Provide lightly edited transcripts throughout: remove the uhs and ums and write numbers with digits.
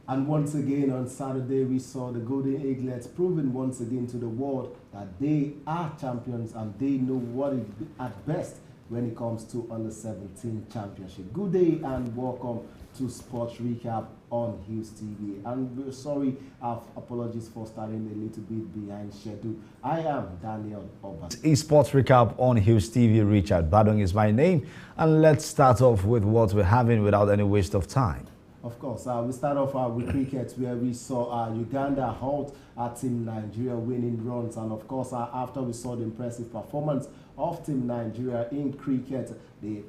And once again on Saturday, we saw the Golden Eaglets proving once again to the world that they are champions and they know what is at best when it comes to under-17 championship. Good day and welcome to Sports Recap on Hughes TV. And we're sorry, apologies for starting a little bit behind schedule. I am Daniel Oba. A Sports Recap on Hughes TV. Richard Badong is my name. And let's start off with what we're having without any waste of time. Of course, we start off with cricket, where we saw Uganda halt Team Nigeria winning runs. And of course, after we saw the impressive performance of Team Nigeria in cricket,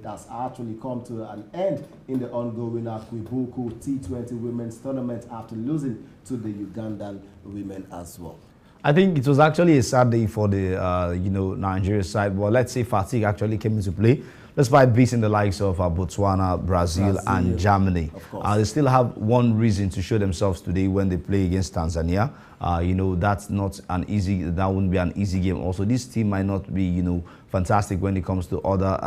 that's actually come to an end in the ongoing Kwibuku T20 Women's Tournament after losing to the Ugandan women as well. I think it was actually a sad day for the Nigeria side. Well, let's say fatigue actually came into play. Despite beating the likes of Botswana, Brazil, and Germany, they still have one reason to show themselves today when they play against Tanzania. That's not an easy. That wouldn't be an easy game. Also, this team might not be, fantastic when it comes to other,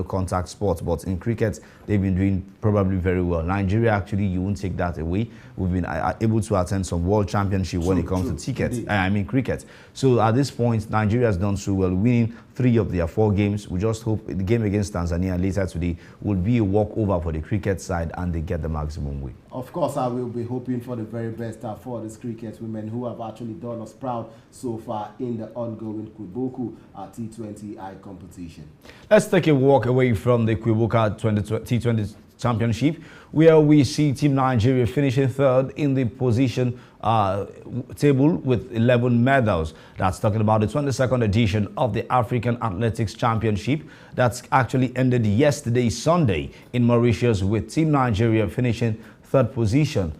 contact sports. But in cricket, they've been doing probably very well. Nigeria, actually, you won't take that away. We've been able to attend some world championship when it comes to cricket. So at this point, Nigeria has done so well, winning 3 of their 4 games. We just hope the game against Tanzania later today will be a walkover for the cricket side and they get the maximum win. Of course, I will be hoping for the very best for these cricket women who have actually done us proud so far in the ongoing Kwibuku T20I competition. Let's take a walk away from the Kwibuku T20 Championship, where we see Team Nigeria finishing 3rd in the position table with 11 medals. That's talking about the 22nd edition of the African Athletics Championship that's actually ended yesterday, Sunday, in Mauritius, with Team Nigeria finishing 3rd position.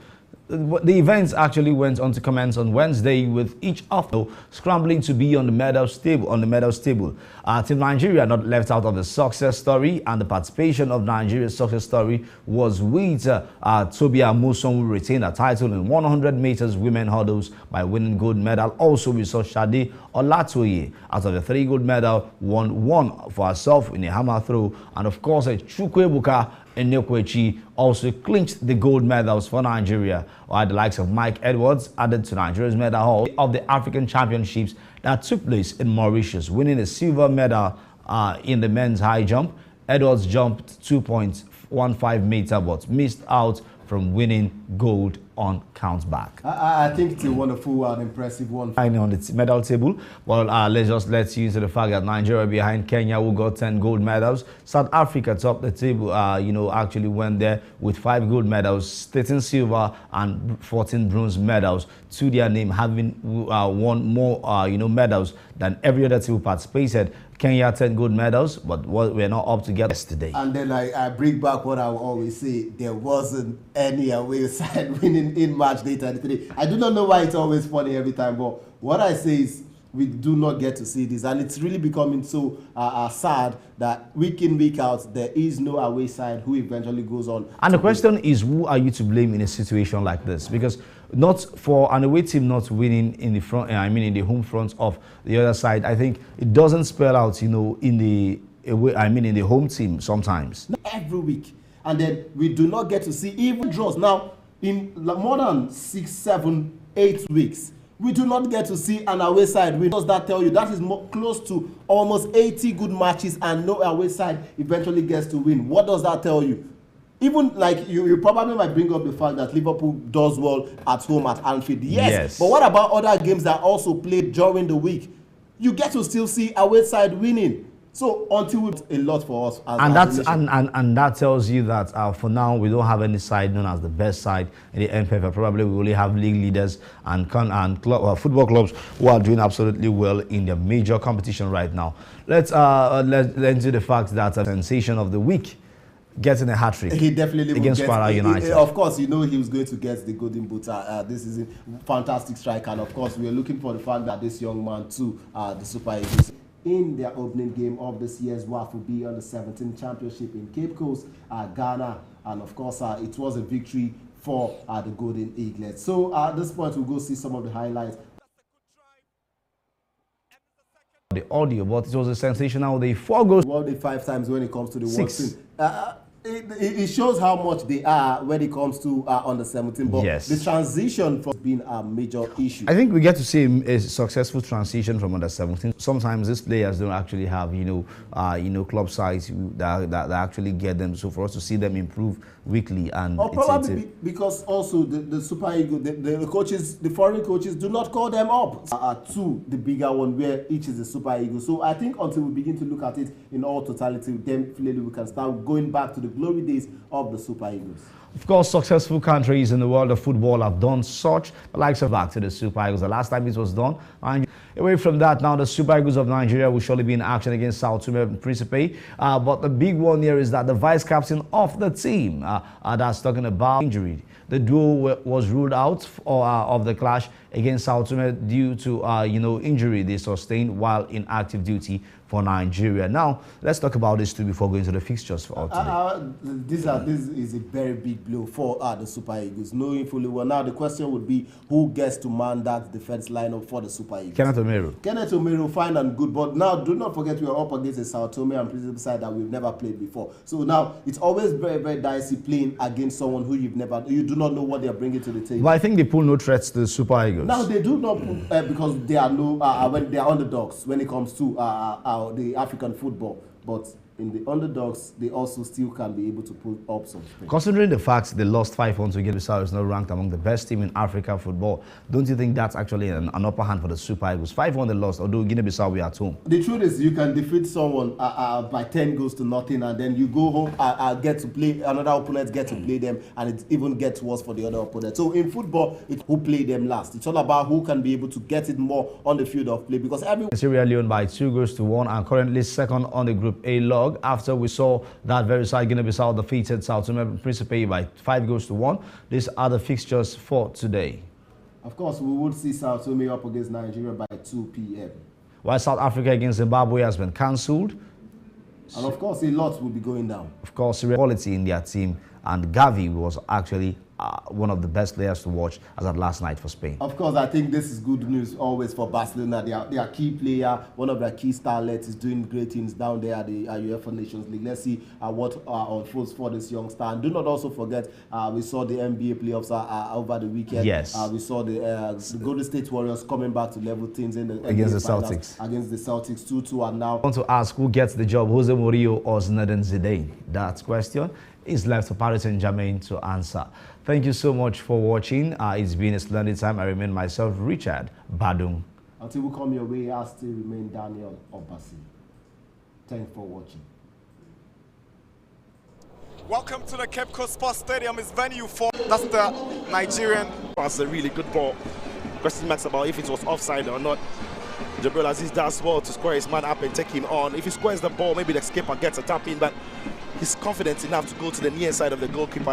The events actually went on to commence on Wednesday, with each of them scrambling to be on the medals table. Team Nigeria not left out of the success story, and the participation of Nigeria's success story was with Tobia Muson, who retained a title in 100 meters women hurdles by winning gold medal. Also, we saw Shade Olatoye, out of the 3 gold medal, won 1 for herself in a hammer throw, and of course, Chukwuebuka Enekwechi also clinched the gold medals for Nigeria, while the likes of Mike Edwards added to Nigeria's medal haul of the African Championships that took place in Mauritius, winning a silver medal in the men's high jump. Edwards jumped 2.15 meters but missed out from winning gold on count back. I think it's a wonderful and impressive one. Finally on the medal table, well, let's use the fact that Nigeria behind Kenya, who got 10 gold medals. South Africa topped the table, actually went there with 5 gold medals, 13 silver and 14 bronze medals to their name, having won more, medals than every other team who participated. Kenya 10 gold medals, but we're not up together yesterday. And then I bring back what I will always say: there wasn't any away side winning in match day 33. I do not know why it's always funny every time, but what I say is we do not get to see this, and it's really becoming so sad that week in, week out, there is no away side who eventually goes on. And the question is, who are you to blame in a situation like this? Because not for an away team not winning in the front, in the home front of the other side, I think it doesn't spell out, in the away, in the home team sometimes. Every week, and then we do not get to see even draws. Now, in more than 6, 7, 8 weeks, we do not get to see an away side win. What does that tell you? That is close to almost 80 good matches and no away side eventually gets to win. What does that tell you? Even like you probably might bring up the fact that Liverpool does well at home at Anfield. Yes. But what about other games that also played during the week? You get to still see away side winning. So until we a lot for us, and that tells you that for now we don't have any side known as the best side in the NPFL. Probably we only have league leaders and football clubs who are doing absolutely well in their major competition right now. Let's into the fact that a sensation of the week getting a hat-trick. He definitely against Para United. Of course, you know he was going to get the golden boot. This is a fantastic strike, and of course we are looking for the fact that this young man too, the Super Eagles, in their opening game of this year's Wafu be on the 17th championship in Cape Coast, Ghana, and of course it was a victory for the Golden Eaglets. So at this point we'll go see some of the highlights. The audio, but it was a sensational. They 4 goals. World Day 5 times when it comes to the world scene. It shows how much they are when it comes to under 17. But yes, the transition from being a major issue. I think we get to see a successful transition from under 17. Sometimes these players don't actually have club sides that actually get them. So for us to see them improve weekly, and probably because also the Super Eagles, the coaches, the foreign coaches do not call them up to the bigger one where each is the Super Eagles. So I think until we begin to look at it in all totality, definitely we can start going back to the glory days of the Super Eagles. Of course, successful countries in the world of football have done such, the likes of back to the Super Eagles. The last time this was done, and away from that, now the Super Eagles of Nigeria will surely be in action against Sao Tome and Principe. But the big one here is that the vice captain of the team, that's talking about injury. The duo was ruled out of the clash against Sao Tome due to injury they sustained while in active duty for Nigeria. Now, let's talk about this too before going to the fixtures for today. This is a very big blow for the Super Eagles, knowing fully well. Now, the question would be who gets to man that defense lineup for the Super Eagles? Kenneth Omeru, fine and good. But now, do not forget we are up against a Sao Tome and Principe side that we've never played before. So now, it's always very, very dicey playing against someone who you do not know what they are bringing to the table. But I think they pull no threats to the Super Eagles. Now, they do not because they are when they are underdogs when it comes to the African football, but in the underdogs, they also still can be able to put up some strength. Considering the fact they lost 5-1 to Guinea-Bissau is not ranked among the best team in African football, don't you think that's actually an upper hand for the Super Eagles? 5-1 they lost, although Guinea-Bissau we are at home. The truth is, you can defeat someone by 10 goals to nothing, and then you go home, get to play another opponent, get to play them, and it even gets worse for the other opponent. So in football, it's who play them last. It's all about who can be able to get it more on the field of play, because everyone. Sierra Leone by 2-1 and currently second on the Group A log after we saw that very side Guinea-Bissau defeated Sao Tome and Principe by 5-1. These are the fixtures for today. Of course, we would see Sao Tome up against Nigeria by 2 p.m. While South Africa against Zimbabwe has been cancelled. And of course, a lot will be going down. Of course, quality in their team, and Gavi was actually one of the best players to watch as of last night for Spain. Of course, I think this is good news always for Barcelona. Their key player, one of their key starlets, is doing great things down there at the UEFA Nations League. Let's see what unfolds for this young star. And do not also forget, we saw the NBA playoffs over the weekend. Yes. We saw the Golden State Warriors coming back to level teams in the against the finals, Celtics. Against the Celtics 2-2, and now. I want to ask who gets the job, Jose Mourinho or Zinedine Zidane? That question is left for Paris Saint-Germain to answer. Thank you so much for watching. It's been a splendid time. I remain myself, Richard Badung. Until we come your way, I still remain Daniel Obasi. Thanks for watching. Welcome to the Cape Coast Sports Stadium. It's venue 4. That's the Nigerian. That's a really good ball. Question marks about if it was offside or not. Jabril Aziz does well to square his man up and take him on. If he squares the ball, maybe the skipper gets a tap in, but he's confident enough to go to the near side of the goalkeeper.